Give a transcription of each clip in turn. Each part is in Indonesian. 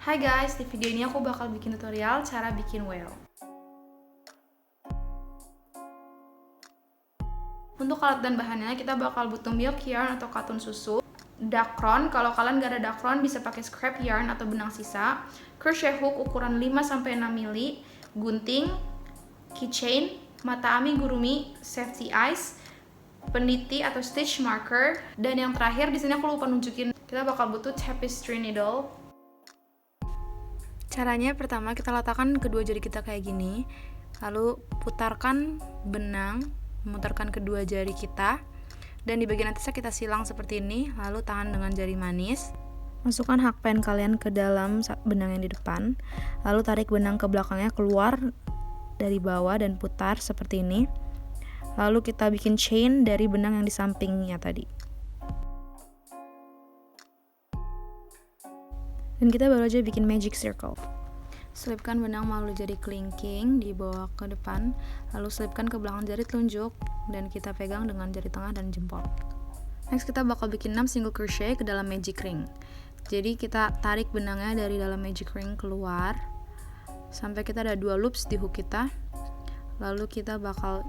Hai guys, di video ini aku bakal bikin tutorial cara bikin whale. Untuk alat dan bahannya kita bakal butuh milk yarn atau katun susu, dacron, kalau kalian gak ada dacron bisa pakai scrap yarn atau benang sisa, crochet hook ukuran 5-6 mili, gunting, keychain, mata amigurumi, safety eyes, peniti atau stitch marker, dan yang terakhir di sini aku lupa nunjukin, kita bakal butuh tapestry needle. Caranya pertama kita letakkan kedua jari kita kayak gini, lalu putarkan benang, memutarkan kedua jari kita, dan di bagian atasnya kita silang seperti ini, lalu tahan dengan jari manis. Masukkan hakpen kalian ke dalam benang yang di depan, lalu tarik benang ke belakangnya keluar dari bawah dan putar seperti ini. Lalu kita bikin chain dari benang yang di sampingnya tadi. Dan kita baru aja bikin magic circle. Selipkan benang melalui jari kelingking di bawah ke depan, lalu selipkan ke belakang jari telunjuk, dan kita pegang dengan jari tengah dan jempol. Next kita bakal bikin 6 single crochet ke dalam magic ring. Jadi kita tarik benangnya dari dalam magic ring keluar sampai kita ada 2 loops di hook kita. Lalu kita bakal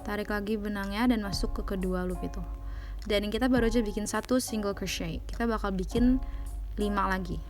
tarik lagi benangnya dan masuk ke kedua loop itu. Dan kita baru aja bikin 1 single crochet. Kita bakal bikin 5 lagi.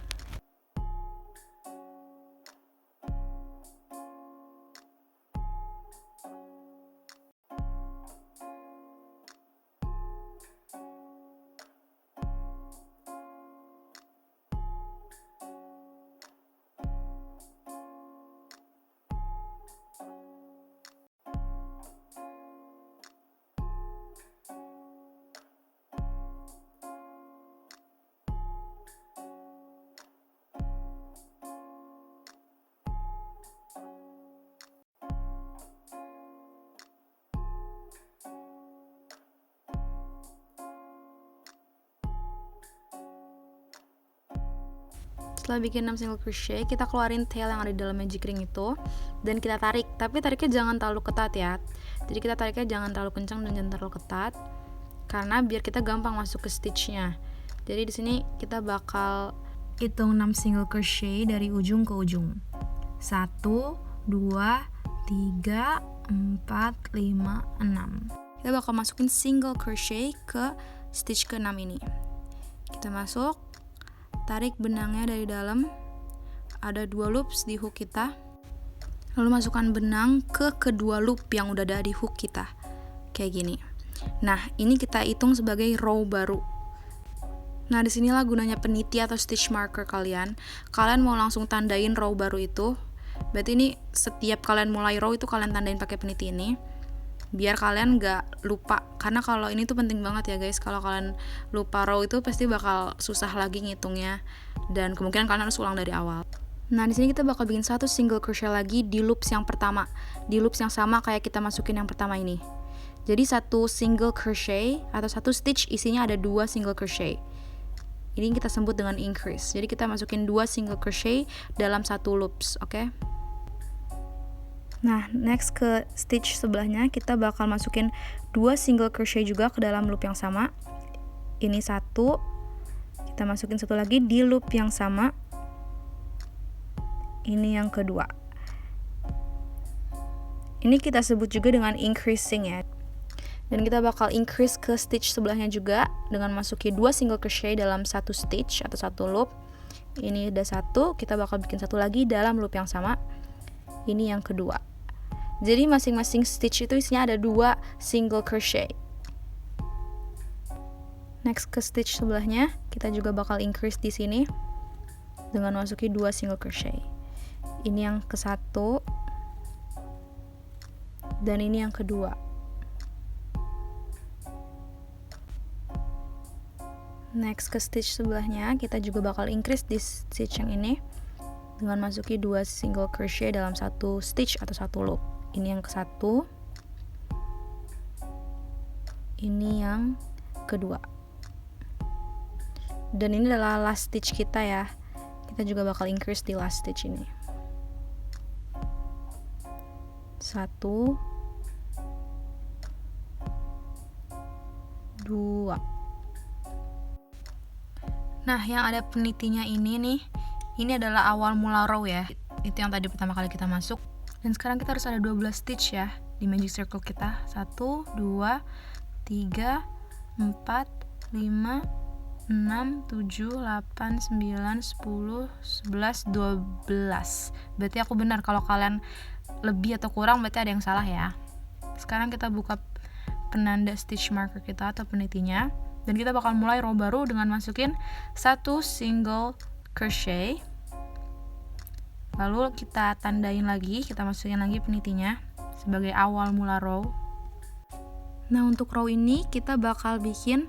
Setelah bikin 6 single crochet, kita keluarin tail yang ada di dalam magic ring itu dan kita tarik, tapi tariknya jangan terlalu ketat ya. Jadi kita tariknya jangan terlalu kencang dan jangan terlalu ketat karena biar kita gampang masuk ke stitchnya. Jadi di sini kita bakal hitung 6 single crochet dari ujung ke ujung. 1 2 3 4 5 6. Kita bakal masukin single crochet ke stitch ke-6 ini. Kita masuk, tarik benangnya dari dalam, ada 2 loops di hook kita, lalu masukkan benang ke kedua loop yang udah ada di hook kita kayak gini. Nah ini kita hitung sebagai row baru. Nah disinilah gunanya peniti atau stitch marker kalian mau langsung tandain row baru itu, berarti ini setiap kalian mulai row itu kalian tandain pakai peniti ini biar kalian gak lupa, karena kalau ini tuh penting banget ya guys. Kalau kalian lupa row itu pasti bakal susah lagi ngitungnya dan kemungkinan kalian harus ulang dari awal. Nah di sini kita bakal bikin 1 single crochet lagi di loops yang pertama, di loops yang sama kayak kita masukin yang pertama ini. Jadi 1 single crochet atau 1 stitch isinya ada 2 single crochet. Ini kita sebut dengan increase. Jadi kita masukin 2 single crochet dalam 1 loops, oke? Nah, next ke stitch sebelahnya kita bakal masukin 2 single crochet juga ke dalam loop yang sama. Ini 1, kita masukin 1 lagi di loop yang sama. Ini yang kedua. Ini kita sebut juga dengan increasing ya. Dan kita bakal increase ke stitch sebelahnya juga dengan masukin 2 single crochet dalam 1 stitch atau 1 loop. Ini udah 1, kita bakal bikin 1 lagi dalam loop yang sama. Ini yang kedua. Jadi masing-masing stitch itu isinya ada 2 single crochet. Next ke stitch sebelahnya, kita juga bakal increase di sini dengan masukin 2 single crochet. Ini yang ke-1 dan ini yang kedua. Next ke stitch sebelahnya, kita juga bakal increase di stitch yang ini dengan masukin 2 single crochet dalam 1 stitch atau 1 loop. Ini yang ke-1, ini yang kedua, dan ini adalah last stitch kita ya. Kita juga bakal increase di last stitch ini. 1 2. Nah yang ada penitinya ini nih, Ini adalah awal mula row ya, itu yang tadi pertama kali kita masuk. Dan sekarang kita harus ada 12 stitch ya di magic circle kita. 1, 2, 3, 4, 5, 6, 7, 8, 9, 10, 11, 12. Berarti aku benar, kalau kalian lebih atau kurang berarti ada yang salah ya. Sekarang kita buka penanda stitch marker kita atau penitinya, dan kita bakal mulai row baru dengan masukin 1 single crochet. Lalu kita tandain lagi, kita masukin lagi penitinya sebagai awal mula row. Nah, untuk row ini kita bakal bikin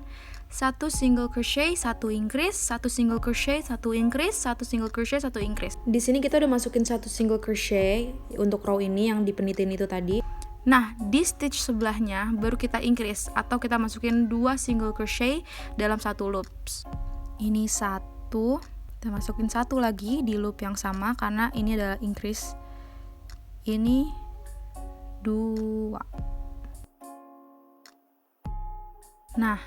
1 single crochet, 1 increase, 1 single crochet, 1 increase, 1 single crochet, 1 increase. Di sini kita udah masukin 1 single crochet untuk row ini yang dipenitin itu tadi. Nah, di stitch sebelahnya baru kita increase atau kita masukin 2 single crochet dalam satu loops. Ini 1, kita masukin 1 lagi di loop yang sama karena ini adalah increase. Ini 2. Nah,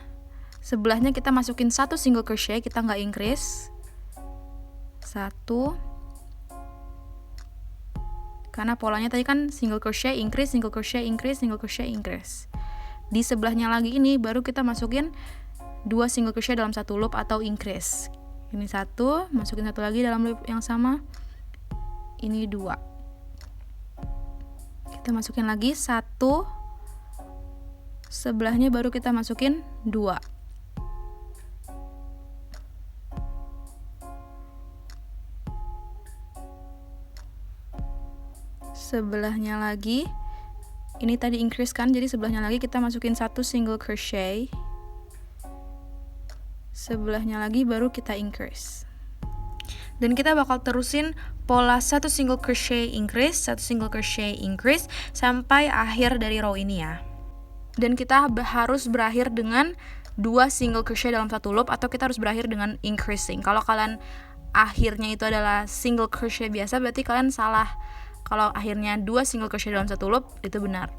sebelahnya kita masukin 1 single crochet, kita nggak increase. 1. Karena polanya tadi kan single crochet, increase, single crochet, increase, single crochet, increase. Di sebelahnya lagi ini baru kita masukin 2 single crochet dalam satu loop atau increase. Ini 1, masukin 1 lagi dalam loop yang sama. Ini 2. Kita masukin lagi 1. Sebelahnya baru kita masukin 2. Sebelahnya lagi, ini tadi increase kan, jadi sebelahnya lagi kita masukin 1 single crochet. Sebelahnya lagi baru kita increase. Dan kita bakal terusin pola 1 single crochet increase, 1 single crochet increase sampai akhir dari row ini ya. Dan kita harus berakhir dengan 2 single crochet dalam satu loop atau kita harus berakhir dengan increasing. Kalau kalian akhirnya itu adalah single crochet biasa, berarti kalian salah. Kalau akhirnya 2 single crochet dalam satu loop, itu benar.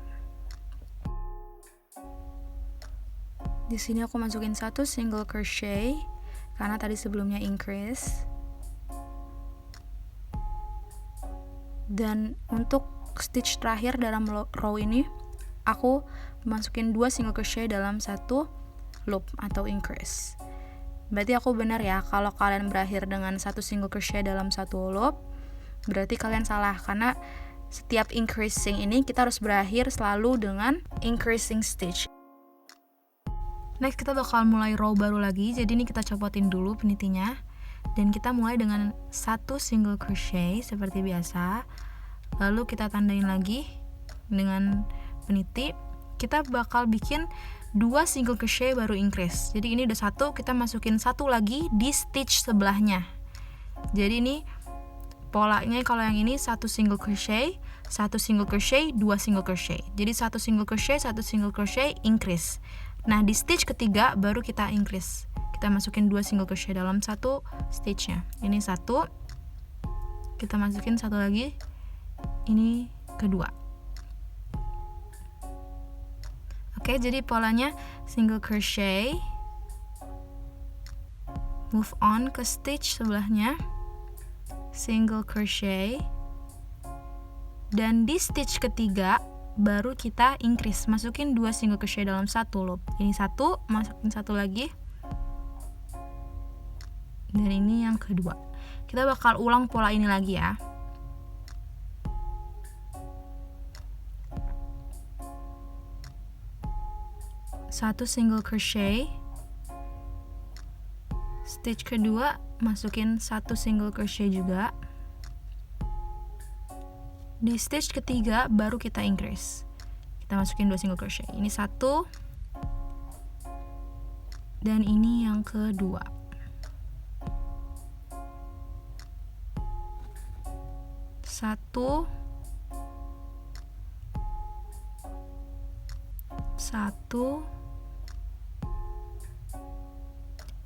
Di sini aku masukin 1 single crochet karena tadi sebelumnya increase. Dan untuk stitch terakhir dalam row ini, aku masukin 2 single crochet dalam satu loop atau increase. Berarti aku benar ya, kalau kalian berakhir dengan 1 single crochet dalam satu loop, berarti kalian salah, karena setiap increasing ini kita harus berakhir selalu dengan increasing stitch. Next kita bakal mulai row baru lagi, jadi ini kita copotin dulu penitinya, dan kita mulai dengan 1 single crochet seperti biasa. Lalu kita tandain lagi dengan peniti. Kita bakal bikin 2 single crochet baru increase. Jadi ini udah 1, kita masukin 1 lagi di stitch sebelahnya. Jadi ini polanya kalau yang ini 1 single crochet, 1 single crochet, 2 single crochet. Jadi 1 single crochet, 1 single crochet, increase. Nah, di stitch ketiga baru kita increase. Kita masukin 2 single crochet dalam satu stitchnya. Ini 1. Kita masukin 1 lagi. Ini kedua. Oke, jadi polanya single crochet, move on ke stitch sebelahnya, single crochet, dan di stitch ketiga baru kita increase, masukin 2 single crochet dalam satu loop. Ini 1, masukin 1 lagi, dan ini yang kedua. Kita bakal ulang pola ini lagi ya. Satu single crochet, stitch kedua masukin 1 single crochet juga. Di stitch ketiga baru kita increase. Kita masukin 2 single crochet. Ini 1 dan ini yang kedua. Satu,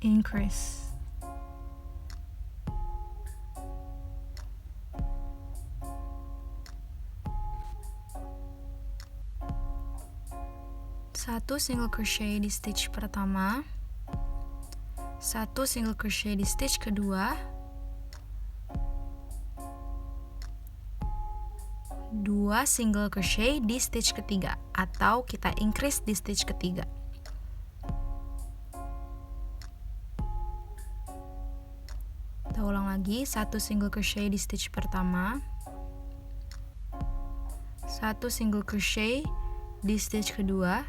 increase. Satu single crochet di stitch pertama, 1 single crochet di stitch kedua, 2 single crochet di stitch ketiga, atau kita increase di stitch ketiga. Kita ulang lagi, 1 single crochet di stitch pertama, 1 single crochet di stitch kedua,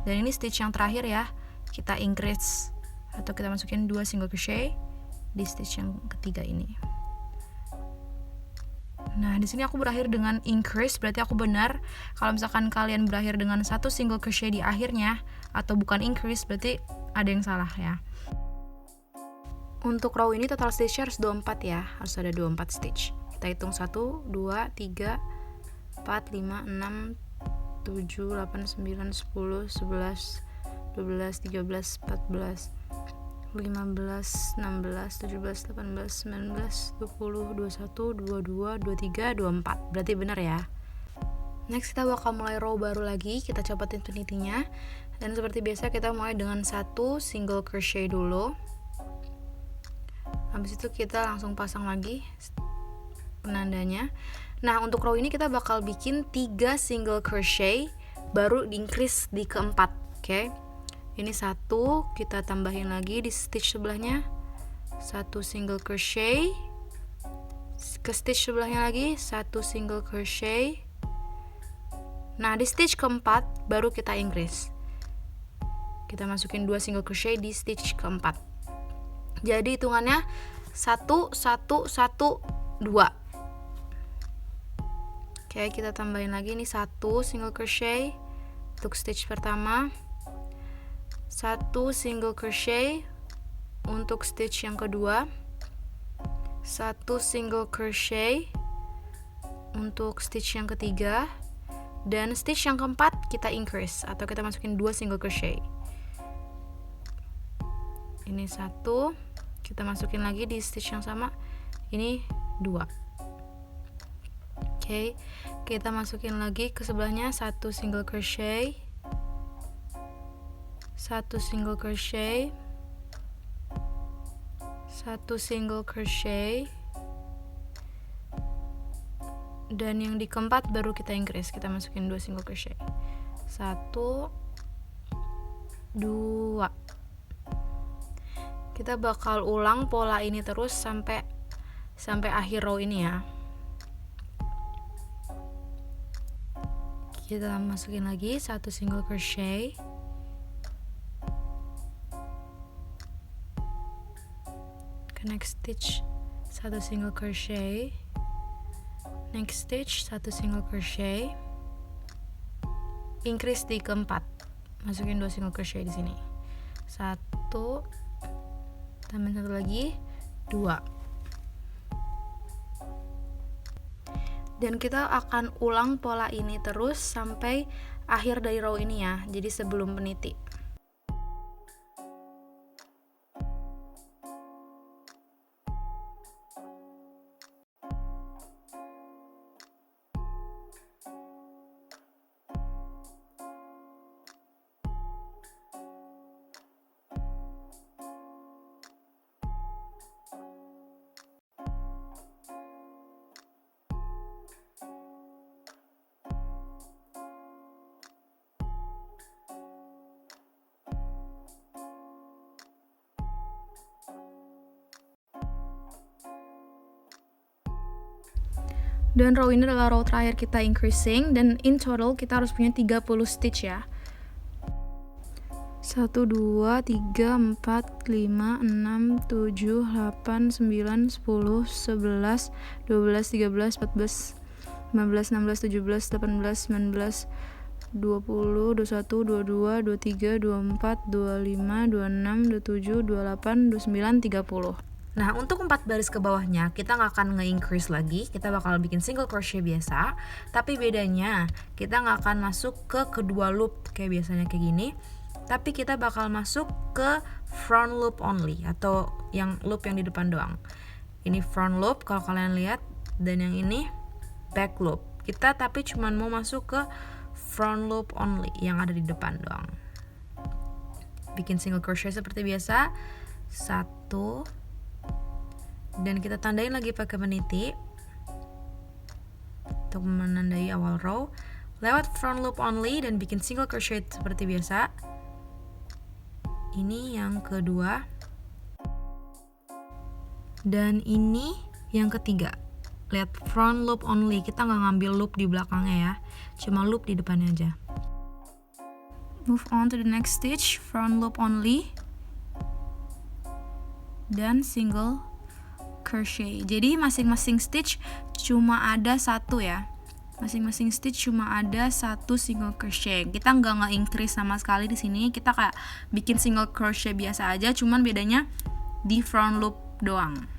dan ini stitch yang terakhir ya, kita increase atau kita masukin 2 single crochet di stitch yang ketiga ini. Nah, di sini aku berakhir dengan increase, berarti aku benar. Kalau misalkan kalian berakhir dengan 1 single crochet di akhirnya atau bukan increase, berarti ada yang salah ya. Untuk row ini total stitch harus 24 ya, harus ada 24 stitch. Kita hitung 1, 2, 3, 4, 5, 6, 7, 8, 9, 10, 11, 12, 13, 14, 15, 16, 17, 18, 19, 20, 21, 22, 23, 24. Berarti benar ya. Next kita bakal mulai row baru lagi, kita copotin penitinya. Dan seperti biasa kita mulai dengan 1 single crochet dulu. Habis itu kita langsung pasang lagi penandanya. Nah, untuk row ini kita bakal bikin 3 single crochet baru increase di keempat, oke? Ini 1, kita tambahin lagi di stitch sebelahnya 1 single crochet, ke stitch sebelahnya lagi 1 single crochet. Nah, di stitch keempat baru kita increase, kita masukin 2 single crochet di stitch keempat. Jadi hitungannya 1, 1, 1, 2. Oke, kita tambahin lagi nih 1 single crochet untuk stitch pertama, 1 single crochet untuk stitch yang kedua, 1 single crochet untuk stitch yang ketiga, dan stitch yang keempat kita increase atau kita masukin 2 single crochet. Ini 1, kita masukin lagi di stitch yang sama, ini 2. Oke, kita masukin lagi ke sebelahnya 1 single crochet, 1 single crochet, 1 single crochet, dan yang di keempat baru kita increase, kita masukin 2 single crochet, 1, 2. Kita bakal ulang pola ini terus sampai akhir row ini ya. Kita masukin lagi 1 single crochet, ke next stitch 1 single crochet, next stitch 1 single crochet, increase di keempat, masukin 2 single crochet di sini, 1, tambah 1 lagi, 2. Dan kita akan ulang pola ini terus sampai akhir dari row ini ya, jadi sebelum peniti. Dan row ini adalah row terakhir kita increasing, dan in total kita harus punya 30 stitch ya. 1, 2, 3, 4, 5, 6, 7, 8, 9, 10, 11, 12, 13, 14, 15, 16, 17, 18, 19, 20, 21, 22, 23, 24, 25, 26, 27, 28, 29, 30. Nah, untuk 4 baris ke bawahnya kita nggak akan nge-increase lagi, kita bakal bikin single crochet biasa, tapi bedanya kita nggak akan masuk ke kedua loop kayak biasanya kayak gini, tapi kita bakal masuk ke front loop only, atau yang loop yang di depan doang. Ini front loop kalau kalian lihat, dan yang ini back loop. Kita tapi cuman mau masuk ke front loop only yang ada di depan doang. Bikin single crochet seperti biasa, 1, dan kita tandain lagi pakai peniti, untuk menandai awal row. Lewat front loop only dan bikin single crochet seperti biasa. Ini yang kedua. Dan ini yang ketiga. Lihat, front loop only, kita nggak ngambil loop di belakangnya ya, cuma loop di depannya aja. Move on to the next stitch, front loop only dan single crochet. Jadi masing-masing stitch cuma ada satu ya, masing-masing stitch cuma ada satu single crochet. Kita nggak nge-increase sama sekali di sini, kita kayak bikin single crochet biasa aja, cuman bedanya di front loop doang.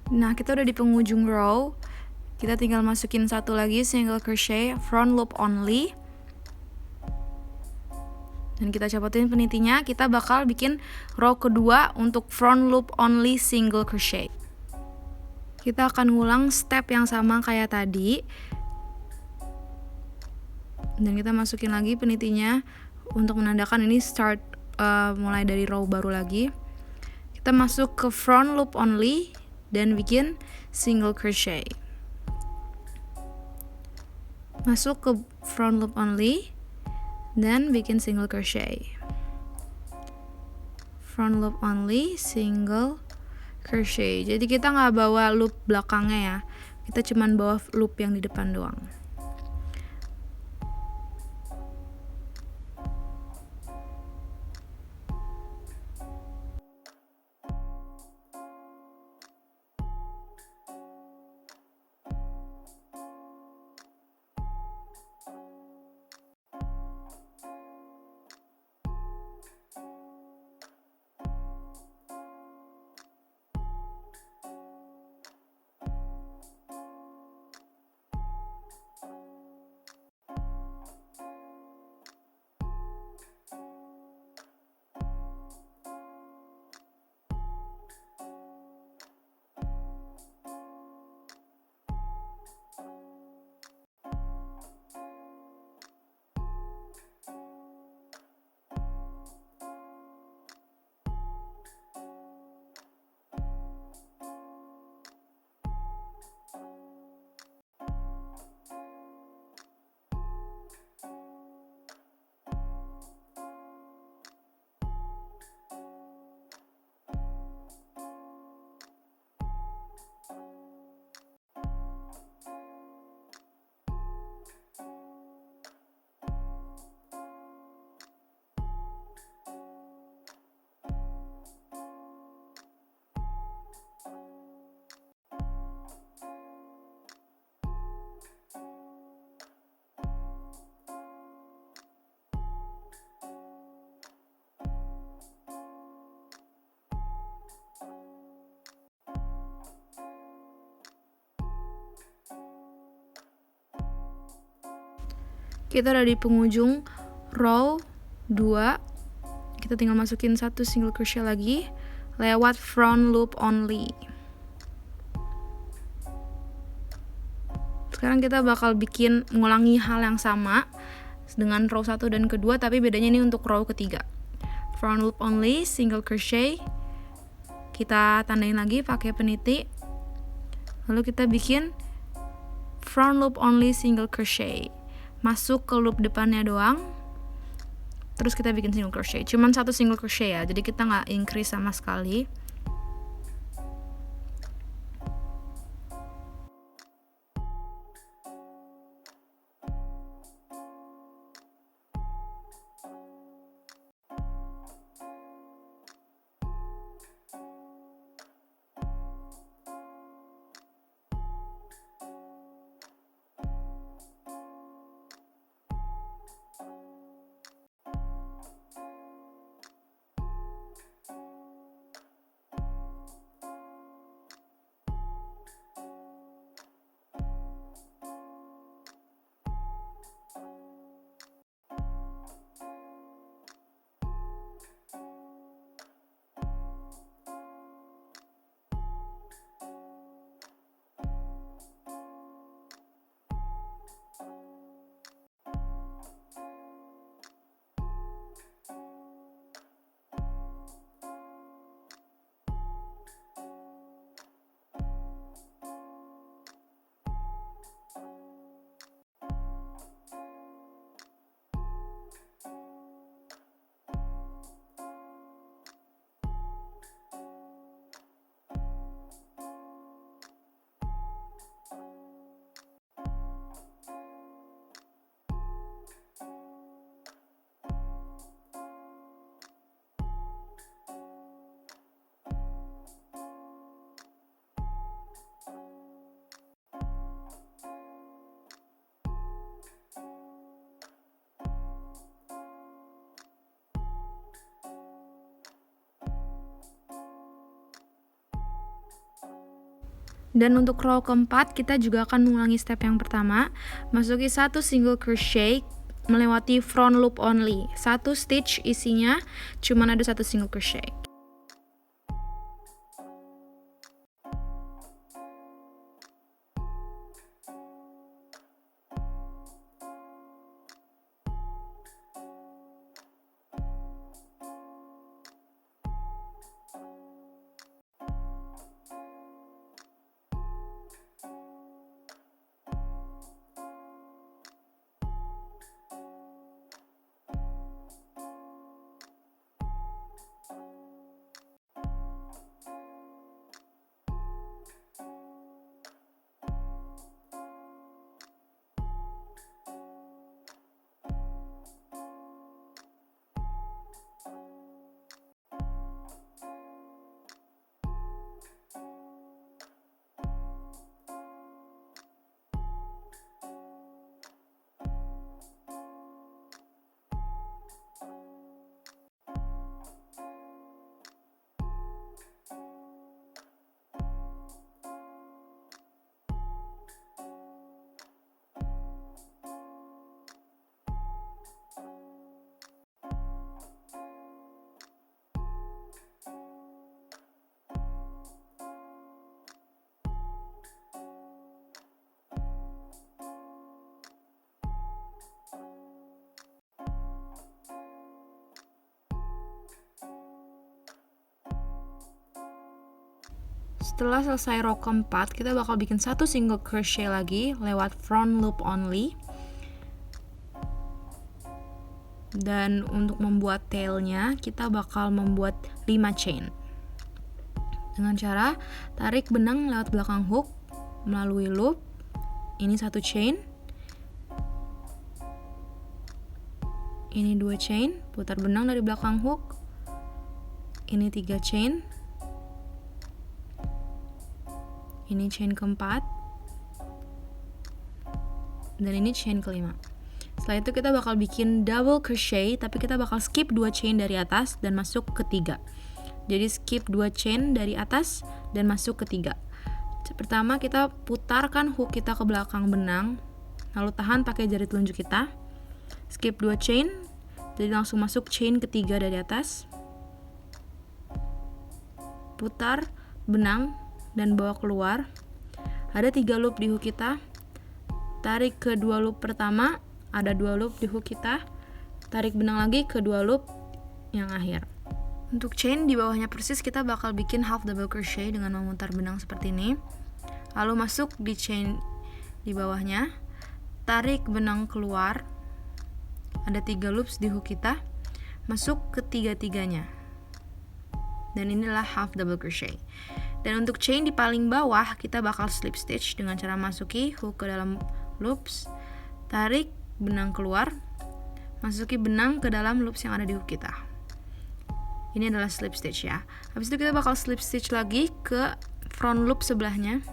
Nah, kita udah di penghujung row. Kita tinggal masukin satu lagi single crochet front loop only. Dan kita copotin penitinya, kita bakal bikin row kedua untuk front loop only single crochet. Kita akan ngulang step yang sama kayak tadi. Dan kita masukin lagi penitinya untuk menandakan ini start mulai dari row baru lagi. Kita masuk ke front loop only dan bikin single crochet. Masuk ke front loop only dan bikin single crochet. Front loop only, single crochet. Jadi kita nggak bawa loop belakangnya ya, kita cuman bawa loop yang di depan doang. Kita udah di penghujung row 2. Kita tinggal masukin 1 single crochet lagi lewat front loop only. Sekarang kita bakal mengulangi hal yang sama dengan row 1 dan kedua, tapi bedanya ini untuk row ketiga. Front loop only, single crochet, kita tandain lagi pakai peniti, lalu kita bikin front loop only single crochet, masuk ke loop depannya doang, terus kita bikin single crochet, cuman 1 single crochet ya, jadi kita nggak increase sama sekali. Dan untuk row keempat kita juga akan mengulangi step yang pertama, masuki 1 single crochet melewati front loop only. 1 stitch isinya cuman ada 1 single crochet. Setelah selesai row keempat, kita bakal bikin 1 single crochet lagi lewat front loop only. Dan untuk membuat tailnya, kita bakal membuat 5 chain. Dengan cara tarik benang lewat belakang hook melalui loop. Ini 1 chain. Ini 2 chain, putar benang dari belakang hook. Ini 3 chain. Ini chain keempat, dan ini chain kelima. Setelah itu kita bakal bikin double crochet, tapi kita bakal skip 2 chain dari atas dan masuk ke 3. Jadi skip 2 chain dari atas dan masuk ke 3. Pertama kita putarkan hook kita ke belakang benang, lalu tahan pakai jari telunjuk kita. skip 2 chain, jadi langsung masuk chain ketiga dari atas, putar benang dan bawa keluar. Ada 3 loop di hook kita, tarik ke 2 loop pertama, ada 2 loop di hook kita, tarik benang lagi ke 2 loop yang akhir. Untuk chain di bawahnya persis kita bakal bikin half double crochet dengan memutar benang seperti ini, lalu masuk di chain di bawahnya, tarik benang keluar, ada 3 loops di hook kita, masuk ke tiga-tiganya, dan inilah half double crochet. Dan untuk chain di paling bawah kita bakal slip stitch dengan cara masuki hook ke dalam loops, tarik benang keluar, masuki benang ke dalam loops yang ada di hook kita. Ini adalah slip stitch ya. Habis itu kita bakal slip stitch lagi ke front loop sebelahnya.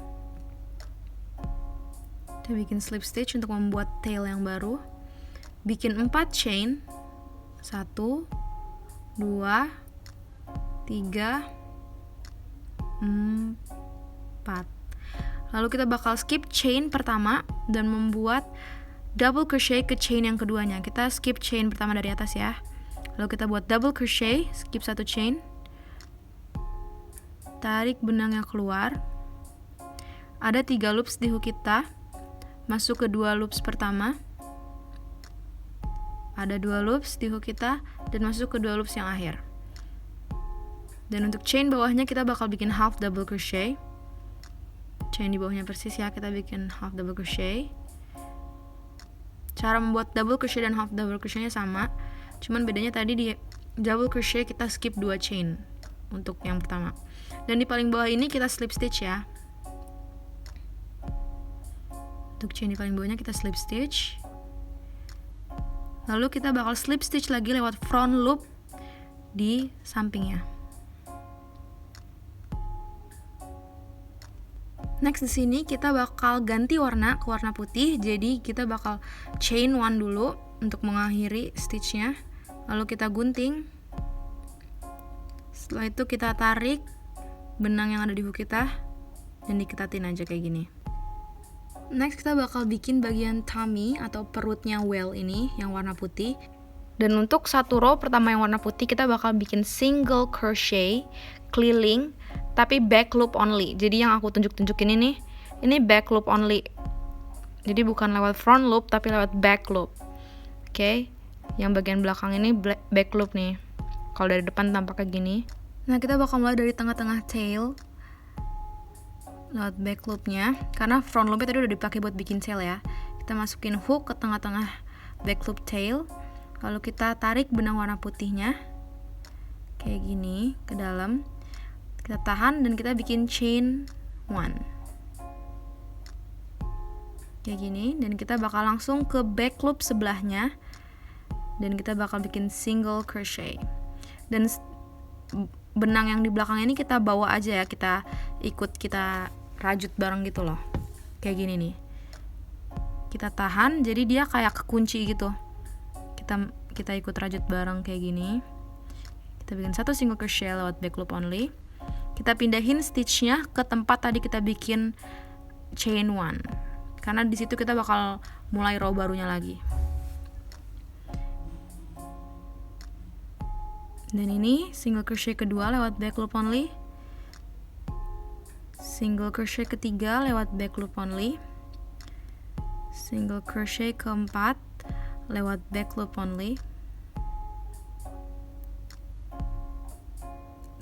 Kita bikin slip stitch untuk membuat tail yang baru. Bikin 4 chain, 1, 2, 3, 4. Lalu kita bakal skip chain pertama dan membuat double crochet ke chain yang keduanya. Kita skip chain pertama dari atas ya. Lalu kita buat double crochet, skip 1 chain, tarik benangnya keluar, ada 3 loops di hook kita, masuk ke 2 loops pertama, ada 2 loops di hook kita, dan masuk ke 2 loops yang akhir. Dan untuk chain bawahnya kita bakal bikin half double crochet. Chain di bawahnya persis ya, kita bikin half double crochet. Cara membuat double crochet dan half double crochetnya sama, cuman bedanya tadi di double crochet kita skip 2 chain untuk yang pertama. Dan di paling bawah ini kita slip stitch ya. Untuk chain di paling bawahnya kita slip stitch. Lalu kita bakal slip stitch lagi lewat front loop di sampingnya. Next di sini kita bakal ganti warna ke warna putih. Jadi kita bakal chain 1 dulu untuk mengakhiri stitchnya. Lalu kita gunting. Setelah itu kita tarik benang yang ada di hook kita dan diketatin aja kayak gini. Next kita bakal bikin bagian tummy atau perutnya whale ini yang warna putih. Dan untuk satu row pertama yang warna putih kita bakal bikin single crochet keliling tapi back loop only. Jadi yang aku tunjukin ini back loop only. Jadi bukan lewat front loop tapi lewat back loop. Oke. Yang bagian belakang ini back loop nih. Kalau dari depan tampak kayak gini. Nah, kita bakal mulai dari tengah-tengah tail lewat back loopnya, karena front loopnya tadi udah dipakai buat bikin tail ya. Kita masukin hook ke tengah-tengah back loop tail, lalu kita tarik benang warna putihnya kayak gini ke dalam, kita tahan dan kita bikin chain 1 kayak gini, dan kita bakal langsung ke back loop sebelahnya dan kita bakal bikin single crochet. Dan benang yang di belakang ini kita bawa aja ya, kita rajut bareng gitu loh, kayak gini nih. Kita tahan, jadi dia kayak kekunci gitu. Kita ikut rajut bareng kayak gini. Kita bikin 1 single crochet lewat back loop only. Kita pindahin stitchnya ke tempat tadi kita bikin chain 1, karena di situ kita bakal mulai row barunya lagi. Dan ini single crochet kedua lewat back loop only, single crochet ketiga lewat back loop only, single crochet keempat lewat back loop only.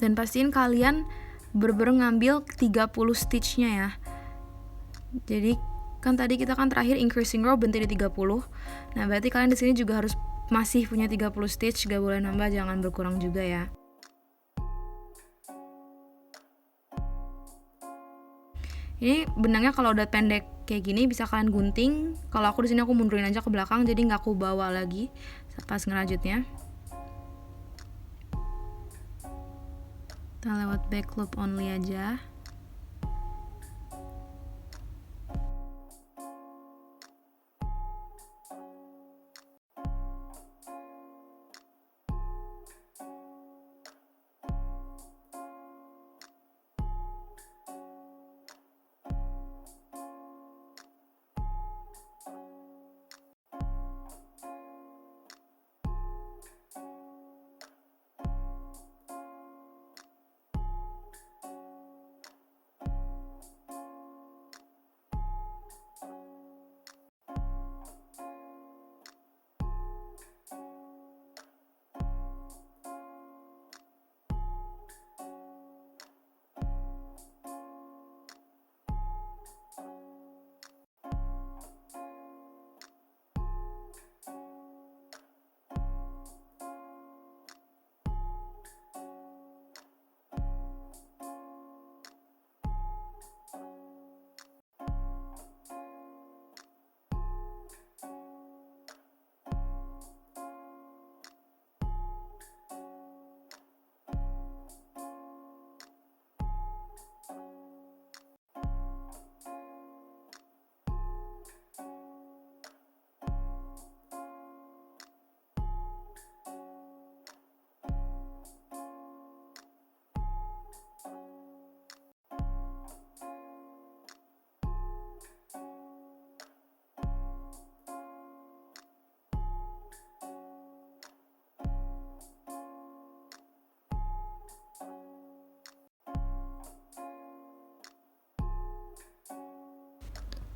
Dan pastiin kalian bener-bener ngambil 30 stitchnya ya. Jadi kan tadi kita kan terakhir increasing row berhenti di 30. Nah, berarti kalian di sini juga harus masih punya 30 stitch, gak boleh nambah, jangan berkurang juga ya. Ini benangnya kalau udah pendek kayak gini bisa kalian gunting. Kalau aku di sini aku mundurin aja ke belakang, jadi nggak aku bawa lagi pas ngerajutnya. Kita lewat back loop only aja.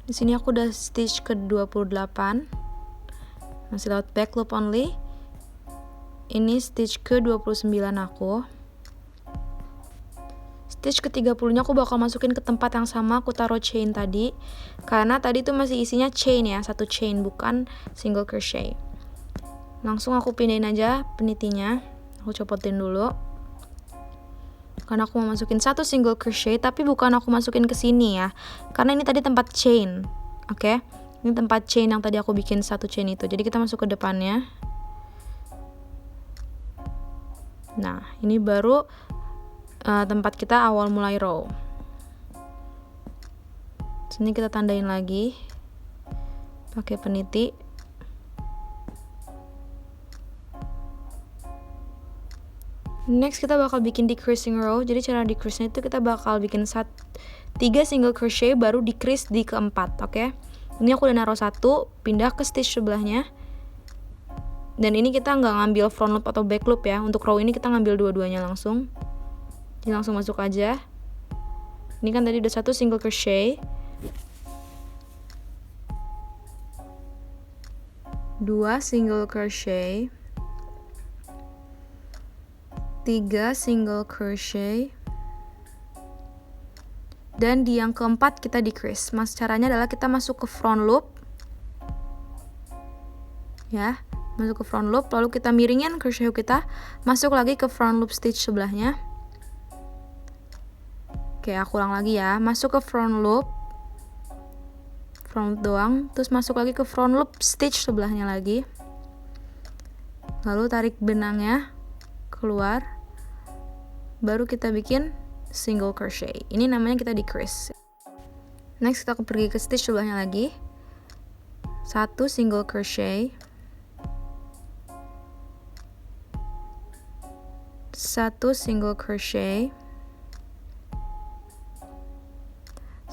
Di sini aku udah stitch ke 28. Masih lewat back loop only. Ini stitch ke 29 aku. Stitch ke 30-nya aku bakal masukin ke tempat yang sama aku taruh chain tadi. Karena tadi tuh masih isinya chain ya, satu chain bukan single crochet. Langsung aku pindahin aja penitinya. Aku copotin dulu. Karena aku mau masukin satu single crochet, tapi bukan aku masukin ke sini ya. Karena ini tadi tempat chain. Oke. Ini tempat chain yang tadi aku bikin satu chain itu. Jadi kita masuk ke depannya. Nah, ini baru tempat kita awal mulai row. Sini kita tandain lagi pakai peniti. Next kita bakal bikin decreasing row. Jadi cara decrease itu kita bakal bikin 3 single crochet baru decrease di keempat, oke? Ini aku udah naruh 1, pindah ke stitch sebelahnya. Dan ini kita nggak ngambil front loop atau back loop ya. Untuk row ini kita ngambil dua-duanya langsung. Jadi langsung masuk aja. Ini kan tadi udah 1 single crochet, 2 single crochet, 3 single crochet, dan di yang keempat kita decrease. Caranya adalah kita masuk ke front loop ya, masuk ke front loop, lalu kita miringin crochet hook kita, masuk lagi ke front loop stitch sebelahnya. Oke, aku ulang lagi ya, masuk ke front loop doang, terus masuk lagi ke front loop stitch sebelahnya lagi, lalu tarik benangnya keluar, baru kita bikin single crochet. Ini namanya kita decrease. Next kita pergi ke stitch sebelahnya lagi, 1 single crochet, 1 single crochet,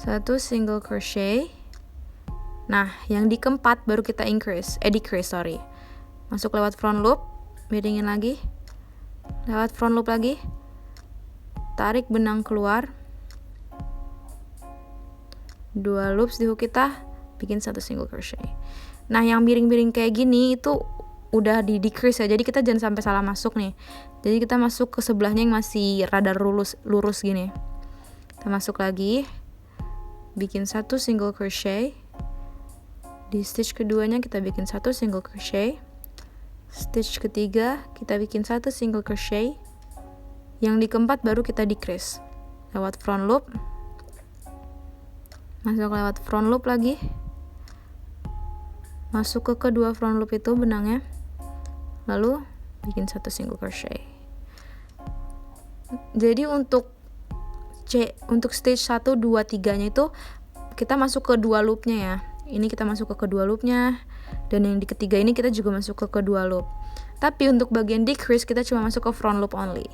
1 single crochet. Nah, yang di keempat baru kita decrease, sorry. Masuk lewat front loop, miringin lagi, lewat front loop lagi, tarik benang keluar, 2 loops di hook kita, bikin 1 single crochet. Nah, yang miring-miring kayak gini itu udah di decrease ya, jadi kita jangan sampai salah masuk nih. Jadi kita masuk ke sebelahnya yang masih rada lurus gini. Kita masuk lagi, bikin 1 single crochet. Di stitch keduanya kita bikin 1 single crochet. Stitch ketiga kita bikin 1 single crochet. Yang di keempat baru kita decrease lewat front loop, masuk lewat front loop lagi, masuk ke kedua front loop itu benangnya, lalu bikin 1 single crochet. Jadi untuk stage 1, 2, 3 nya itu kita masuk ke dua loopnya ya. Ini kita masuk ke kedua loopnya, dan yang di ketiga ini kita juga masuk ke kedua loop. Tapi untuk bagian decrease kita cuma masuk ke front loop only.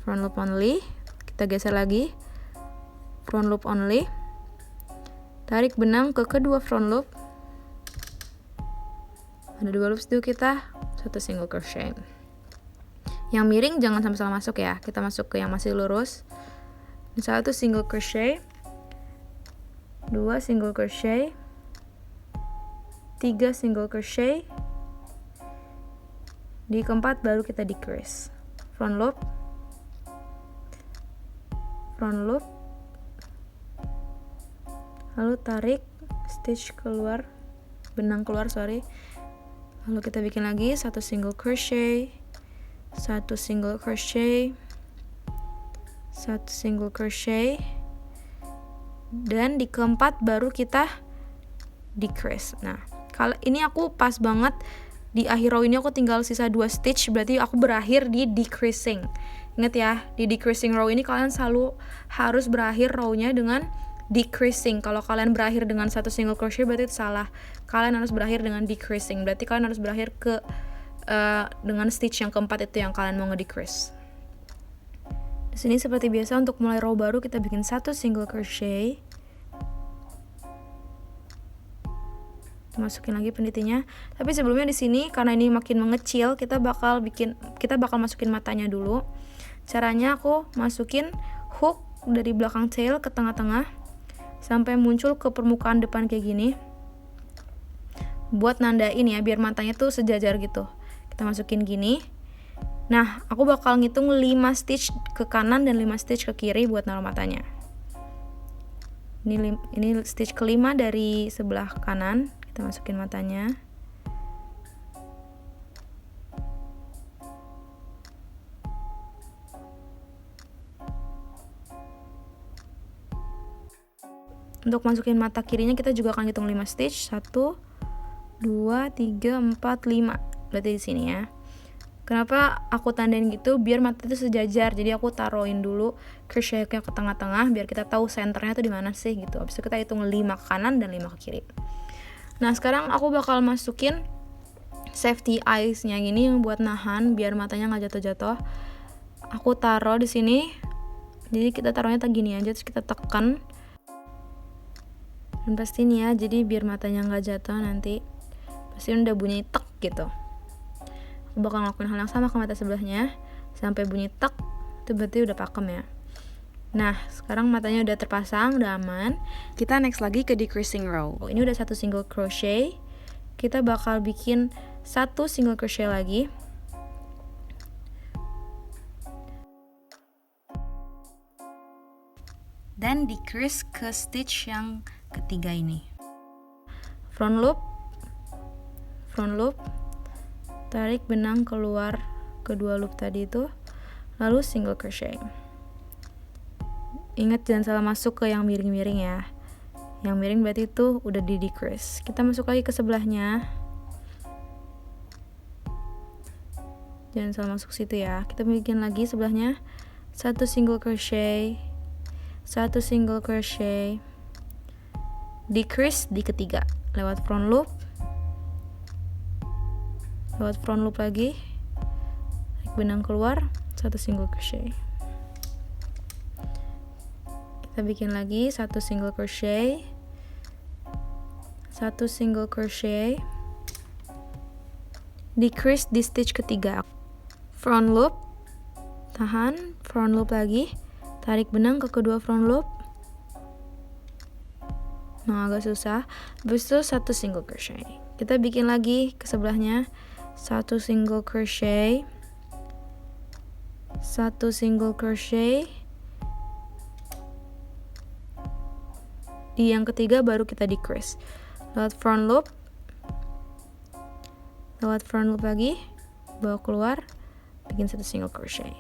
Front loop only, kita geser lagi, front loop only, tarik benang ke kedua front loop, ada 2 loops dulu kita, 1 single crochet. Yang miring jangan sampai salah masuk ya, kita masuk ke yang masih lurus. 1 single crochet, 2 single crochet, 3 single crochet, di keempat baru kita decrease, front loop, lalu tarik stitch keluar, benang keluar, lalu kita bikin lagi 1 single crochet, 1 single crochet, 1 single crochet, dan di keempat baru kita decrease. Nah, kalau ini aku pas banget di akhir row ini aku tinggal sisa 2 stitch, berarti aku berakhir di decreasing. Ingat ya, di decreasing row ini kalian selalu harus berakhir row-nya dengan decreasing. Kalau kalian berakhir dengan 1 single crochet berarti itu salah. Kalian harus berakhir dengan decreasing. Berarti kalian harus berakhir ke dengan stitch yang keempat itu yang kalian mau nge-decrease. Di sini seperti biasa untuk mulai row baru kita bikin 1 single crochet. Masukin lagi penitinya. Tapi sebelumnya di sini karena ini makin mengecil, kita bakal masukin matanya dulu. Caranya aku masukin hook dari belakang tail ke tengah-tengah, sampai muncul ke permukaan depan kayak gini. Buat nandain ya, biar matanya tuh sejajar gitu. Kita masukin gini. Nah, aku bakal ngitung 5 stitch ke kanan dan 5 stitch ke kiri buat naruh matanya. Ini stitch kelima dari sebelah kanan, kita masukin matanya. Untuk masukin mata kirinya kita juga akan hitung 5 stitch. 1 2 3 4 5. Berarti di sini ya. Kenapa aku tandain gitu? Biar mata itu sejajar. Jadi aku taruhin dulu crochetnya ke tengah-tengah biar kita tahu senternya tuh di mana sih gitu. Habis itu kita hitung 5 ke kanan dan 5 ke kiri. Nah, sekarang aku bakal masukin safety eyes-nya gini yang buat nahan biar matanya nggak jatuh-jatuh. Aku taruh di sini. Jadi kita taruhnya gini aja, terus kita tekan. Dan pastiin ya, jadi biar matanya nggak jatuh nanti. Pastiin udah bunyi tek gitu. Aku bakal ngelakuin hal yang sama ke mata sebelahnya sampai bunyi tek. Itu berarti udah pakem ya. Nah, sekarang matanya udah terpasang, udah aman. Kita next lagi ke decreasing row. Ini udah 1 single crochet. Kita bakal bikin 1 single crochet lagi. Dan decrease ke stitch yang ketiga ini. Front loop, tarik benang keluar kedua loop tadi itu, lalu single crochet. Ingat jangan salah masuk ke yang miring-miring ya. Yang miring berarti itu udah di decrease. Kita masuk lagi ke sebelahnya. Jangan salah masuk situ ya. Kita bikin lagi sebelahnya 1 single crochet, 1 single crochet, decrease di ketiga lewat front loop, lagi, tarik benang keluar, 1 single crochet. Kita bikin lagi 1 single crochet, 1 single crochet, decrease di stitch ketiga, front loop, tahan, front loop lagi, tarik benang ke kedua front loop. Nah, agak susah. Habis itu 1 single crochet. Kita bikin lagi ke sebelahnya 1 single crochet, 1 single crochet. Di yang ketiga baru kita decrease lewat front loop, lagi, bawa keluar, bikin 1 single crochet.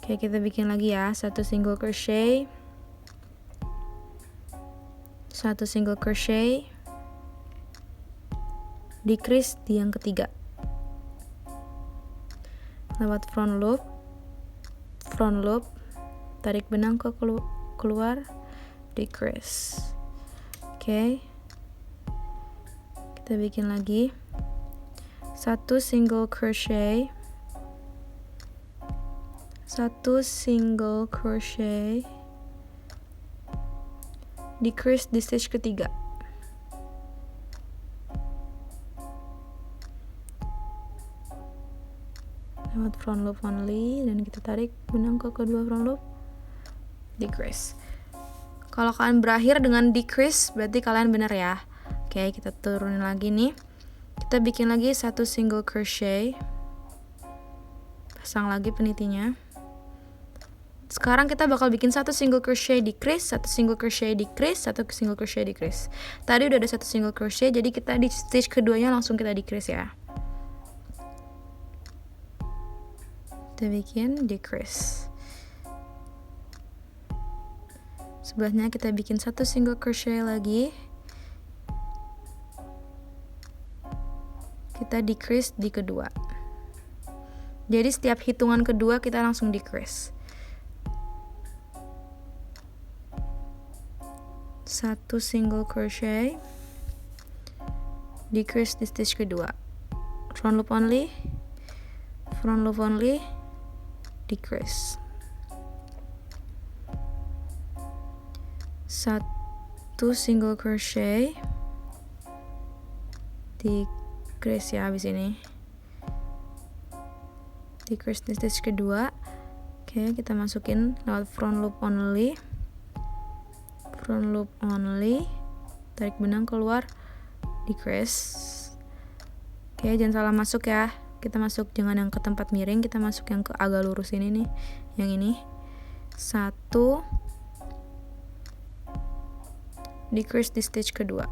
Oke, kita bikin lagi ya, 1 single crochet, 1 single crochet, decrease di yang ketiga lewat front loop, tarik benang ke keluar, decrease. Oke, kita bikin lagi 1 single crochet, 1 single crochet, decrease di stitch ketiga. Lewat front loop only, dan kita tarik benang ke kedua front loop, decrease. Kalau kalian berakhir dengan decrease berarti kalian benar ya. Oke, kita turunin lagi nih. Kita bikin lagi 1 single crochet, pasang lagi penitinya. Sekarang kita bakal bikin 1 single crochet decrease, 1 single crochet decrease, 1 single crochet decrease. Tadi udah ada 1 single crochet, jadi kita di stitch keduanya langsung kita decrease ya. Kita bikin decrease. Sebelahnya kita bikin 1 single crochet lagi. Kita decrease di kedua. Jadi setiap hitungan kedua kita langsung decrease. 1 single crochet, decrease di stitch kedua, front loop only, decrease. 1 single crochet, decrease ya habis ini, decrease di stitch kedua. Oke, kita masukin lewat front loop only, front loop only, tarik benang keluar, decrease. Oke, jangan salah masuk ya, kita masuk jangan yang ke tempat miring, kita masuk yang ke agak lurus ini nih, yang ini. 1, decrease di stitch kedua.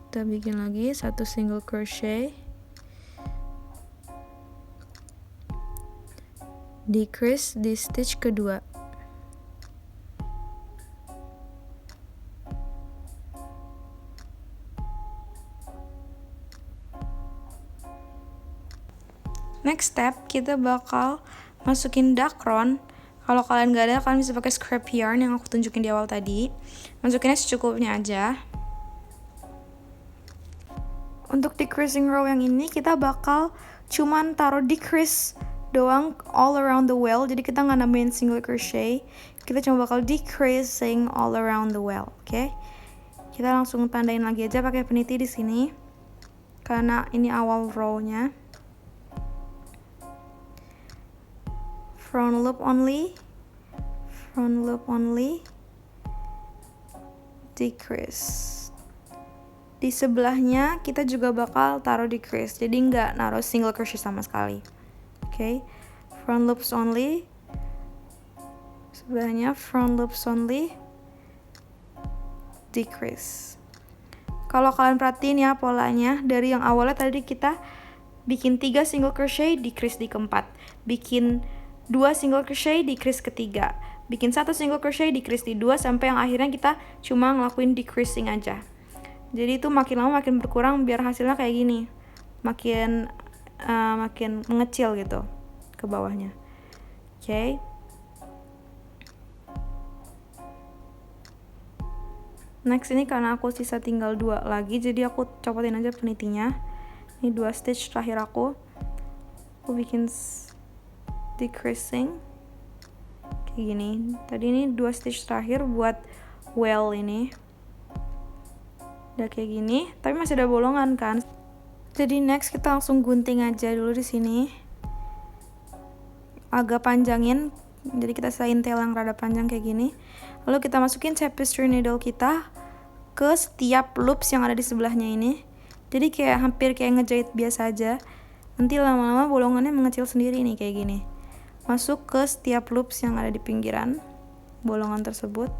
Kita bikin lagi 1 single crochet, decrease di stitch kedua. Next step, kita bakal masukin dakron. Kalau kalian gak ada, kalian bisa pakai scrap yarn yang aku tunjukin di awal tadi. Masukinnya secukupnya aja. Untuk decreasing row yang ini, kita bakal cuman taruh decrease doang all around the well. Jadi kita nggak nambahin single crochet. Kita cuma bakal decreasing all around the well, oke? Kita langsung tandain lagi aja pakai peniti di sini. Karena ini awal row-nya. Front loop only, front loop only, decrease. Di sebelahnya kita juga bakal taruh decrease, jadi nggak naruh single crochet sama sekali. Oke, front loops only, sebelahnya front loops only, decrease. Kalau kalian perhatiin ya polanya, dari yang awalnya tadi kita bikin 3 single crochet, decrease di keempat, bikin 2 single crochet, decrease ketiga, bikin 1 single crochet, decrease di 2, sampai yang akhirnya kita cuma ngelakuin decreasing aja. Jadi itu makin lama makin berkurang biar hasilnya kayak gini, makin mengecil gitu ke bawahnya. Oke. Next ini karena aku sisa tinggal 2 lagi, jadi aku copotin aja penitinya. Ini 2 stitch terakhir aku bikin decreasing kayak gini. Tadi ini 2 stitch terakhir buat well ini. Udah kayak gini, tapi masih ada bolongan kan. Jadi next kita langsung gunting aja dulu di sini. Agak panjangin. Jadi kita sisain tail yang rada panjang kayak gini. Lalu kita masukin tapestry needle kita ke setiap loops yang ada di sebelahnya ini. Jadi kayak hampir kayak ngejahit biasa aja. Nanti lama-lama bolongannya mengecil sendiri nih kayak gini. Masuk ke setiap loops yang ada di pinggiran bolongan tersebut.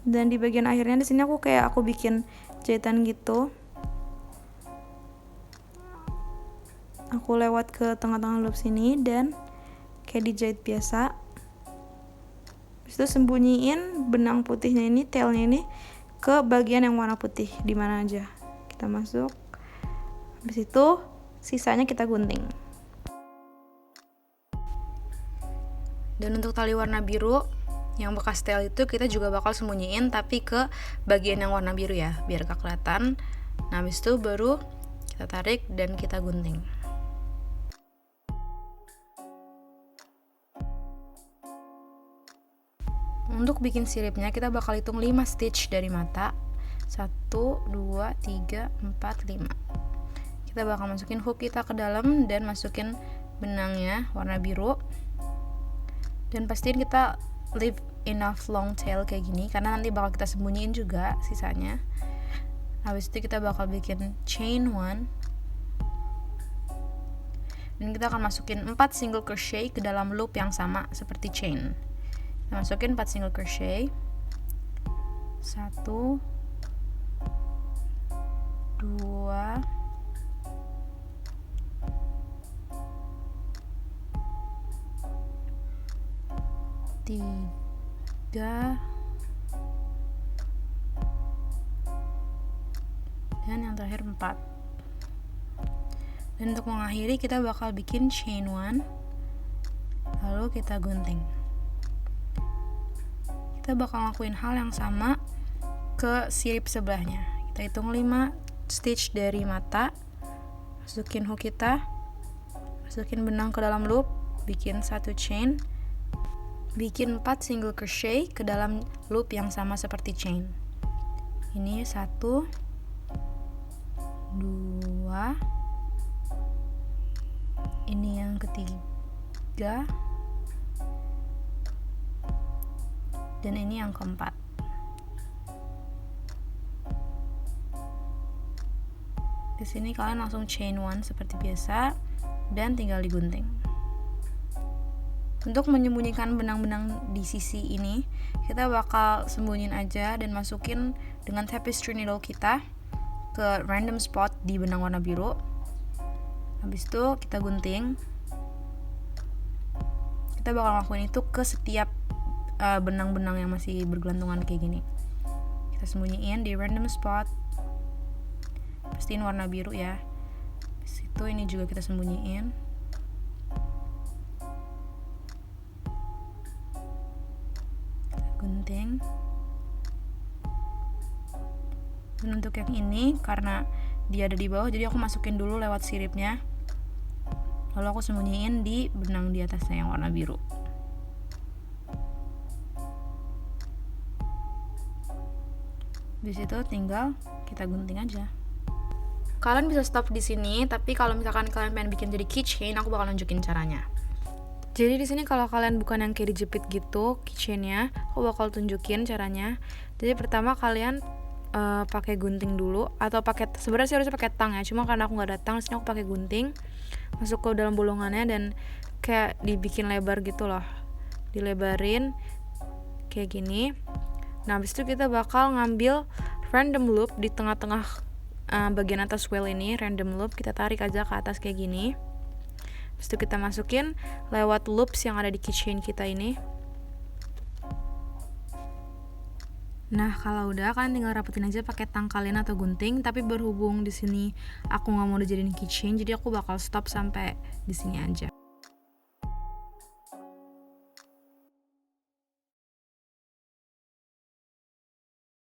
Dan di bagian akhirnya di sini aku bikin jahitan gitu. Aku lewat ke tengah-tengah loops ini dan kayak dijahit biasa. Habis itu sembunyiin benang putihnya ini, tailnya ini ke bagian yang warna putih di mana aja. Kita masuk. Habis itu sisanya kita gunting. Dan untuk tali warna biru yang bekas tail itu kita juga bakal sembunyiin tapi ke bagian yang warna biru ya, biar gak kelihatan. Nah, habis itu baru kita tarik dan kita gunting. Untuk bikin siripnya kita bakal hitung 5 stitch dari mata. 1, 2, 3, 4, 5. Kita bakal masukin hook kita ke dalam dan masukin benangnya warna biru. Dan pastiin kita leave enough long tail kayak gini karena nanti bakal kita sembunyiin juga sisanya. Habis itu kita bakal bikin chain 1 dan kita akan masukin 4 single crochet ke dalam loop yang sama seperti chain. Kita masukin 4 single crochet, 1, 2, 3, dan yang terakhir 4. Dan untuk mengakhiri kita bakal bikin chain 1, lalu kita gunting. Kita bakal lakuin hal yang sama ke sirip sebelahnya. Kita hitung 5 stitch dari mata, masukin hook kita, masukin benang ke dalam loop, bikin 1 chain, bikin 4 single crochet ke dalam loop yang sama seperti chain. Ini 1, 2, ini yang ketiga, dan ini yang keempat. Di sini kalian langsung chain 1 seperti biasa dan tinggal digunting. Untuk menyembunyikan benang-benang di sisi ini, kita bakal sembunyiin aja dan masukin dengan tapestry needle kita ke random spot di benang warna biru. Habis itu kita gunting. Kita bakal lakuin itu ke setiap benang-benang yang masih bergelantungan kayak gini. Kita sembunyiin di random spot. Pastiin warna biru ya. Habis itu ini juga kita sembunyiin. Kita gunting. Dan untuk yang ini, karena dia ada di bawah, jadi aku masukin dulu lewat siripnya. Lalu aku sembunyiin di benang di atasnya yang warna biru. Di situ tinggal kita gunting aja. Kalian bisa stop di sini, tapi kalau misalkan kalian pengen bikin jadi keychain, aku bakal nunjukin caranya. Jadi di sini kalau kalian bukan yang kayak dijepit gitu keychainnya, aku bakal tunjukin caranya. Jadi pertama kalian pakai gunting dulu, atau pakai, sebenarnya sih harusnya pakai tang ya, cuma karena aku nggak ada tang, sini aku pakai gunting, masuk ke dalam bolongannya dan kayak dibikin lebar gitu loh, dilebarin kayak gini. Nah habis itu kita bakal ngambil random loop di tengah-tengah bagian atas wheel ini, random loop kita tarik aja ke atas kayak gini. Habis itu kita masukin lewat loops yang ada di keychain kita ini. Nah kalau udah, kalian tinggal rapetin aja pakai tang kalian atau gunting. Tapi berhubung di sini aku nggak mau dijadiin keychain, jadi aku bakal stop sampai di sini aja.